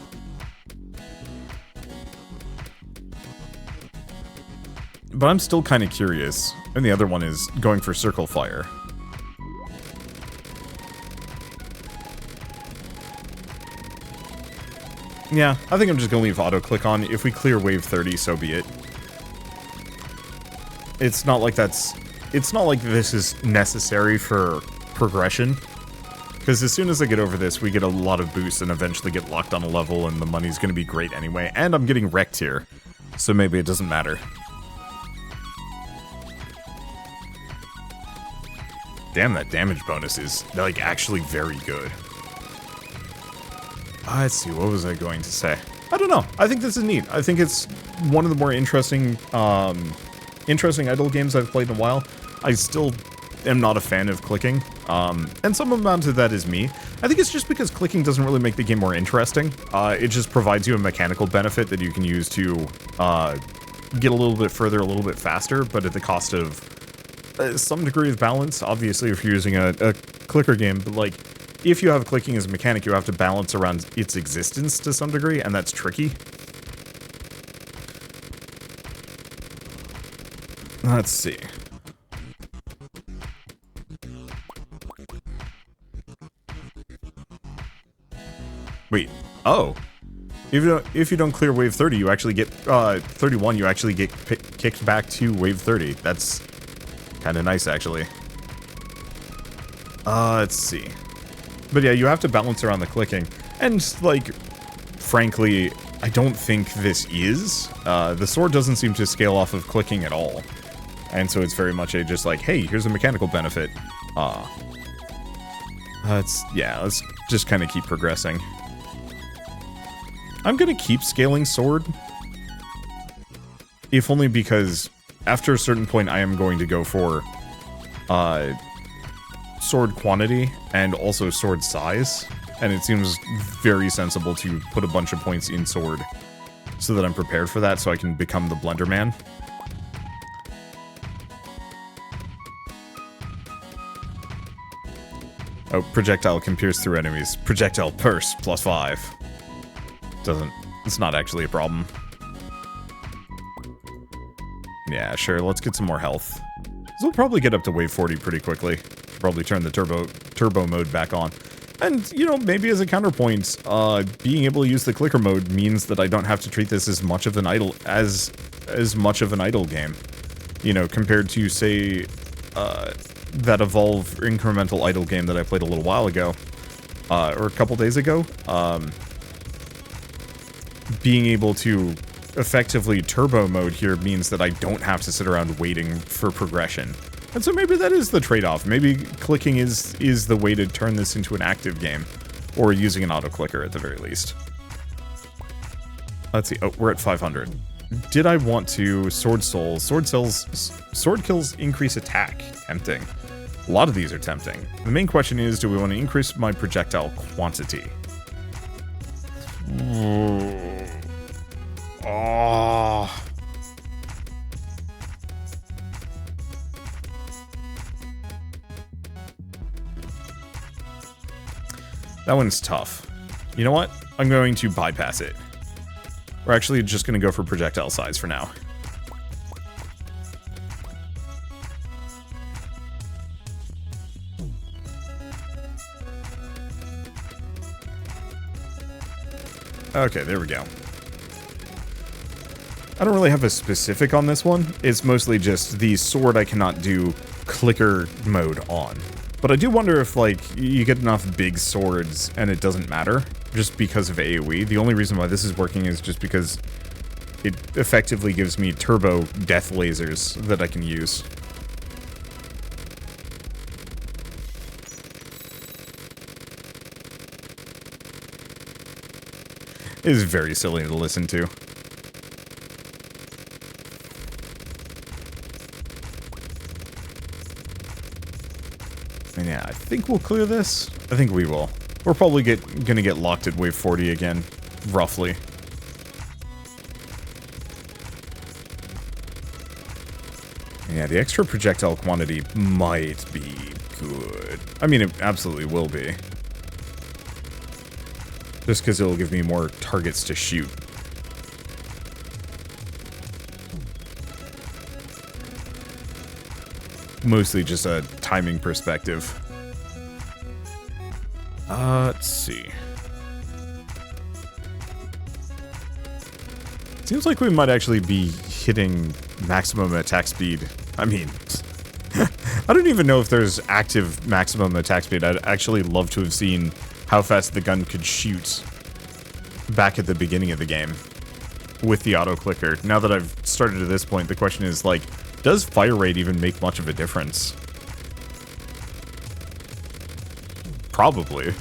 But I'm still kind of curious. And the other one is going for circle fire. Yeah, I think I'm just going to leave auto click on. If we clear wave 30, so be it. It's not like this is necessary for progression. Because as soon as I get over this, we get a lot of boosts and eventually get locked on a level, and the money's going to be great anyway. And I'm getting wrecked here, so maybe it doesn't matter. Damn, that damage bonus is, like, actually very good. Let's see, what was I going to say? I don't know. I think this is neat. I think it's one of the more interesting idle games I've played in a while. I still am not a fan of clicking, and some amount of that is me. I think it's just because clicking doesn't really make the game more interesting. It just provides you a mechanical benefit that you can use to get a little bit further, a little bit faster, but at the cost of some degree of balance. Obviously, if you're using a clicker game, but like, if you have clicking as a mechanic, you have to balance around its existence to some degree, and that's tricky. Let's see. Wait. Oh. If you don't clear wave 30, you actually get 31. You actually get kicked back to wave 30. That's kind of nice, actually. Let's see. But yeah, you have to balance around the clicking, and like, frankly, I don't think this is. The sword doesn't seem to scale off of clicking at all. And so it's very much a just like, hey, here's a mechanical benefit. Let's just kind of keep progressing. I'm gonna keep scaling sword. If only because after a certain point I am going to go for sword quantity and also sword size. And it seems very sensible to put a bunch of points in sword so that I'm prepared for that, so I can become the Blender Man. Oh, projectile can pierce through enemies. Projectile purse, +5. It's not actually a problem. Yeah, sure, let's get some more health. So we'll probably get up to wave 40 pretty quickly. Probably turn the turbo mode back on. And, you know, maybe as a counterpoint, being able to use the clicker mode means that I don't have to treat this as much of an idle as much of an idle game. You know, compared to, say, that Evolve incremental idle game that I played a little while ago, or a couple days ago, being able to effectively turbo mode here means that I don't have to sit around waiting for progression. And so maybe that is the trade-off. Maybe clicking is the way to turn this into an active game, or using an auto-clicker at the very least. Let's see. Oh, we're at 500. Did I want to Sword Soul? Sword kills increase attack. Tempting. A lot of these are tempting. The main question is, do we want to increase my projectile quantity? Oh. That one's tough. You know what? I'm going to bypass it. We're actually just going to go for projectile size for now. Okay, there we go. I don't really have a specific on this one. It's mostly just the sword I cannot do clicker mode on. But I do wonder if, like, you get enough big swords and it doesn't matter, just because of AoE. The only reason why this is working is just because it effectively gives me turbo death lasers that I can use. It is very silly to listen to. And yeah, I think we'll clear this. I think we will. We're probably gonna get locked at wave 40 again, roughly. Yeah, the extra projectile quantity might be good. I mean, it absolutely will be. Just because it'll give me more targets to shoot. Mostly just a timing perspective. Let's see. Seems like we might actually be hitting maximum attack speed. I mean, I don't even know if there's active maximum attack speed. I'd actually love to have seen how fast the gun could shoot back at the beginning of the game with the auto clicker. Now that I've started at this point, the question is, like, does fire rate even make much of a difference? Probably.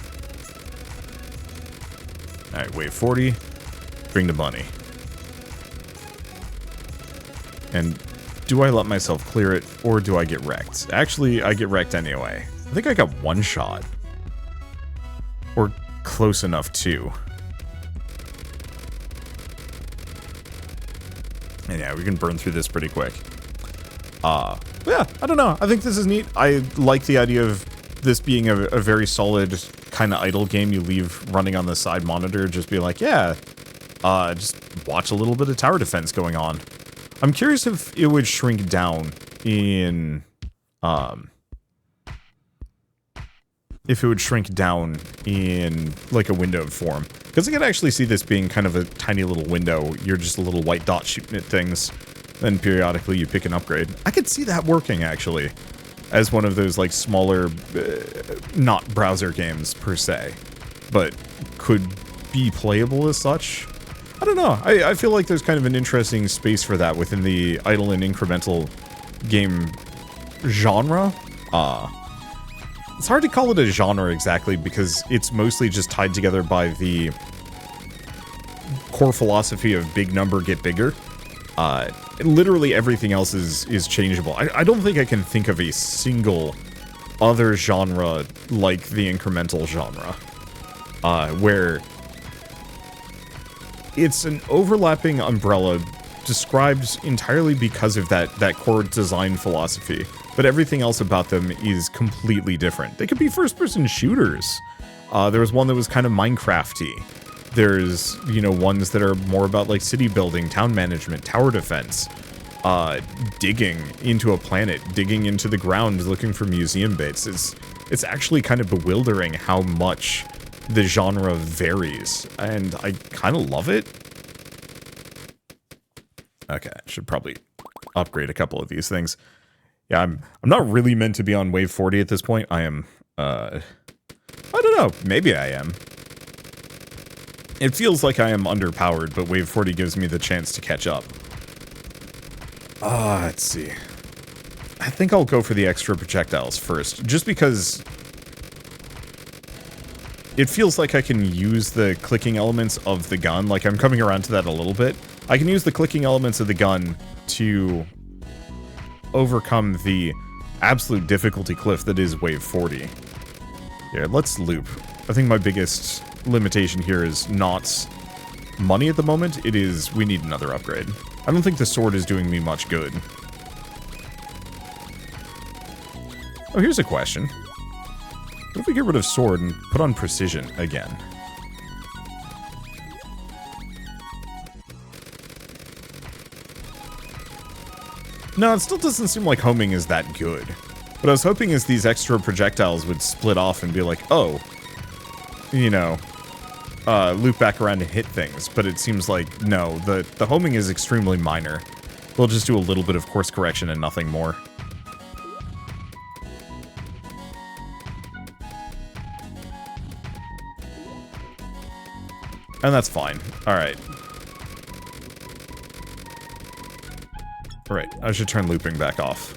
Alright, wave 40. Bring the money. And do I let myself clear it, or do I get wrecked? Actually, I get wrecked anyway. I think I got one shot. Or close enough to. And yeah, we can burn through this pretty quick. Yeah, I don't know. I think this is neat. I like the idea of this being a very solid kind of idle game you leave running on the side monitor. Just be like, yeah, just watch a little bit of tower defense going on. I'm curious if it would shrink down in, like a windowed form. Because I can actually see this being kind of a tiny little window. You're just a little white dot shooting at things. Then periodically you pick an upgrade. I could see that working, actually. As one of those, like, smaller, not browser games, per se. But could be playable as such. I don't know. I feel like there's kind of an interesting space for that within the idle and incremental game genre. It's hard to call it a genre exactly because it's mostly just tied together by the core philosophy of big number, get bigger. Literally everything else is changeable. I don't think I can think of a single other genre like the incremental genre, where it's an overlapping umbrella described entirely because of that core design philosophy, but everything else about them is completely different. They could be first-person shooters. There was one that was kind of Minecraft-y. There's, you know, ones that are more about, like, city building, town management, tower defense, digging into a planet, digging into the ground, looking for museum bits. It's actually kind of bewildering how much the genre varies, and I kind of love it. Okay, I should probably upgrade a couple of these things. Yeah, I'm not really meant to be on wave 40 at this point. I am, I don't know, maybe I am. It feels like I am underpowered, but wave 40 gives me the chance to catch up. Let's see. I think I'll go for the extra projectiles first, just because it feels like I can use the clicking elements of the gun. Like, I'm coming around to that a little bit. I can use the clicking elements of the gun to overcome the absolute difficulty cliff that is wave 40. Yeah, let's loop. I think my biggest limitation here is not money at the moment. It is, we need another upgrade. I don't think the sword is doing me much good. Oh, here's a question. What if we get rid of sword and put on precision again? No, it still doesn't seem like homing is that good. What I was hoping is these extra projectiles would split off and be like, oh, you know, loop back around and hit things. But it seems like, no, the homing is extremely minor. We'll just do a little bit of course correction and nothing more. And that's fine. Alright. Alright, I should turn looping back off.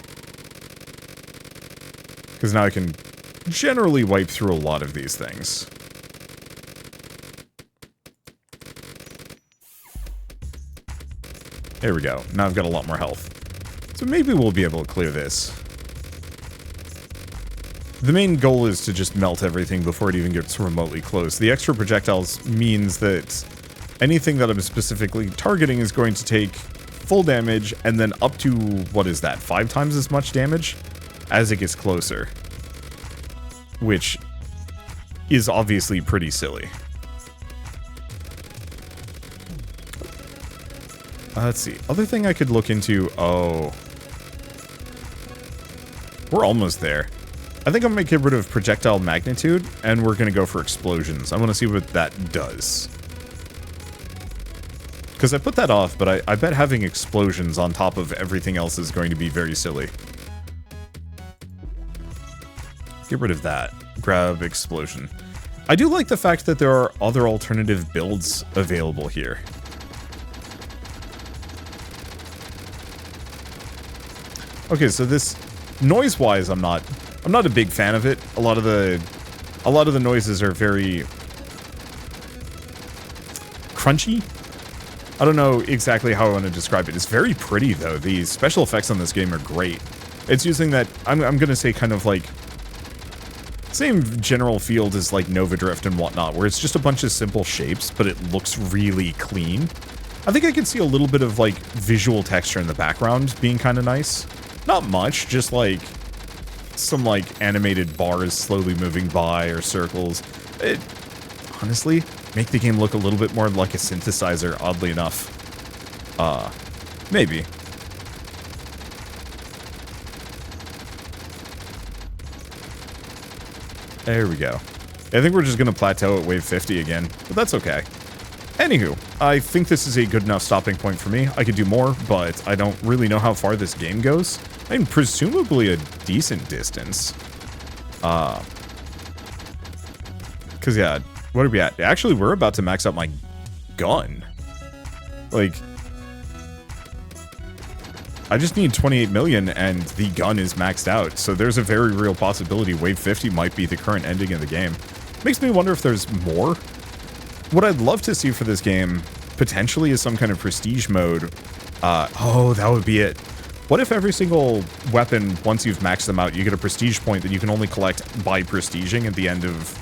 Because now I can generally wipe through a lot of these things. There we go. Now I've got a lot more health. So maybe we'll be able to clear this. The main goal is to just melt everything before it even gets remotely close. The extra projectiles means that anything that I'm specifically targeting is going to take full damage, and then up to, what is that, 5 times as much damage as it gets closer. Which is obviously pretty silly. Let's see. Other thing I could look into, oh. We're almost there. I think I'm going to get rid of projectile magnitude, and we're going to go for explosions. I want to see what that does. Because I put that off, but I bet having explosions on top of everything else is going to be very silly. Get rid of that. Grab explosion. I do like the fact that there are other alternative builds available here. Okay, so this noise-wise, I'm not a big fan of it. A lot of the noises are very crunchy. I don't know exactly how I want to describe it. It's very pretty though. The special effects on this game are great. It's using that, I'm gonna say kind of like same general field as like Nova Drift and whatnot, where it's just a bunch of simple shapes, but it looks really clean. I think I can see a little bit of like visual texture in the background being kind of nice. Not much, just like some like animated bars slowly moving by or circles. It honestly make the game look a little bit more like a synthesizer, oddly enough. Maybe. There we go. I think we're just gonna plateau at wave 50 again, but that's okay. Anywho, I think this is a good enough stopping point for me. I could do more, but I don't really know how far this game goes. I mean, presumably a decent distance. Because, yeah, what are we at? Actually, we're about to max out my gun. Like, I just need 28 million and the gun is maxed out. So there's a very real possibility wave 50 might be the current ending of the game. Makes me wonder if there's more. What I'd love to see for this game, potentially, is some kind of prestige mode. Oh, that would be it. What if every single weapon, once you've maxed them out, you get a prestige point that you can only collect by prestiging at the end of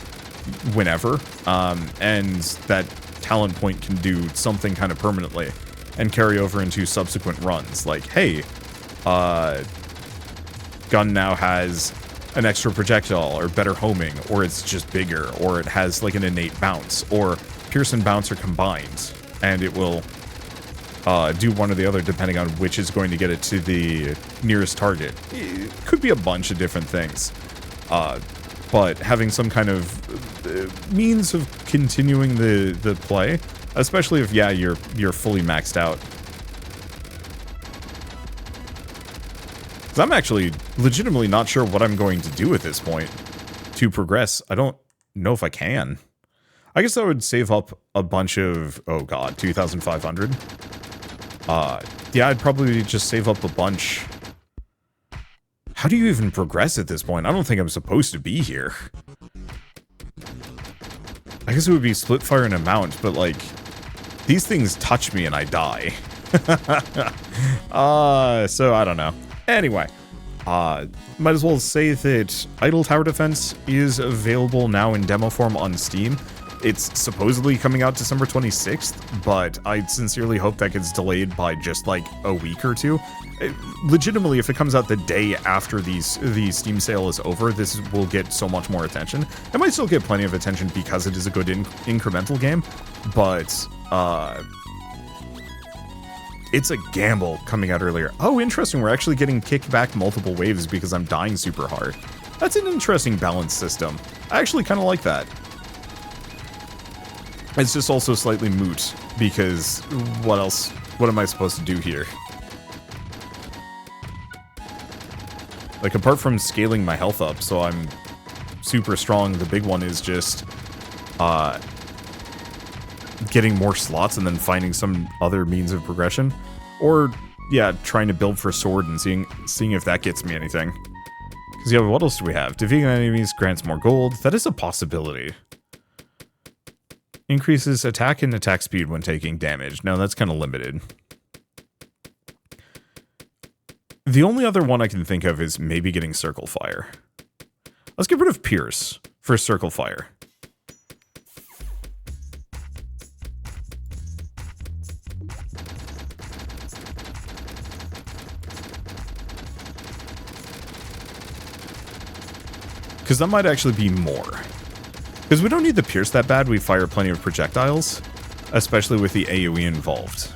whenever, and that talent point can do something kind of permanently and carry over into subsequent runs. Like, hey, gun now has an extra projectile, or better homing, or it's just bigger, or it has like an innate bounce, or Pierce and Bounce are combined, and it will do one or the other depending on which is going to get it to the nearest target. It could be a bunch of different things, but having some kind of means of continuing the play, especially if, yeah, you're fully maxed out. Because I'm actually legitimately not sure what I'm going to do at this point to progress. I don't know if I can. I guess I would save up a bunch of, oh god, 2,500. Yeah, I'd probably just save up a bunch. How do you even progress at this point? I don't think I'm supposed to be here. I guess it would be split fire and a mount, but like, these things touch me and I die. So I don't know. Anyway, might as well say that Idle Tower Defense is available now in demo form on Steam. It's supposedly coming out December 26th, but I sincerely hope that gets delayed by just like a week or two. Legitimately, if it comes out the day after the Steam sale is over, this will get so much more attention. It might still get plenty of attention because it is a good incremental game, but it's a gamble coming out earlier. Oh, interesting. We're actually getting kicked back multiple waves because I'm dying super hard. That's an interesting balance system. I actually kind of like that. It's just also slightly moot, because what else? What am I supposed to do here? Like, apart from scaling my health up so I'm super strong, the big one is just getting more slots and then finding some other means of progression. Or, yeah, trying to build for sword and seeing if that gets me anything. Because, yeah, what else do we have? Defeating enemies grants more gold. That is a possibility. Increases attack and attack speed when taking damage. No, that's kind of limited. The only other one I can think of is maybe getting Circle Fire. Let's get rid of Pierce for Circle Fire. Because that might actually be more. Because we don't need the Pierce that bad, we fire plenty of projectiles, especially with the AoE involved.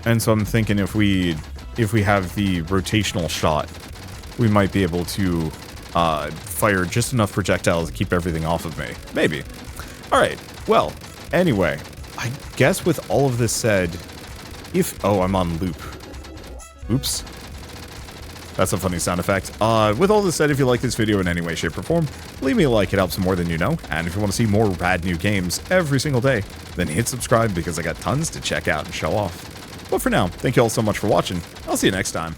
And so I'm thinking if we have the rotational shot, we might be able to fire just enough projectiles to keep everything off of me. Maybe. Alright, well, anyway, I guess with all of this said, oh, I'm on loop. Oops. That's a funny sound effect. With all this said, if you like this video in any way, shape, or form, leave me a like, it helps more than you know. And if you want to see more rad new games every single day, then hit subscribe because I got tons to check out and show off. But for now, thank you all so much for watching. I'll see you next time.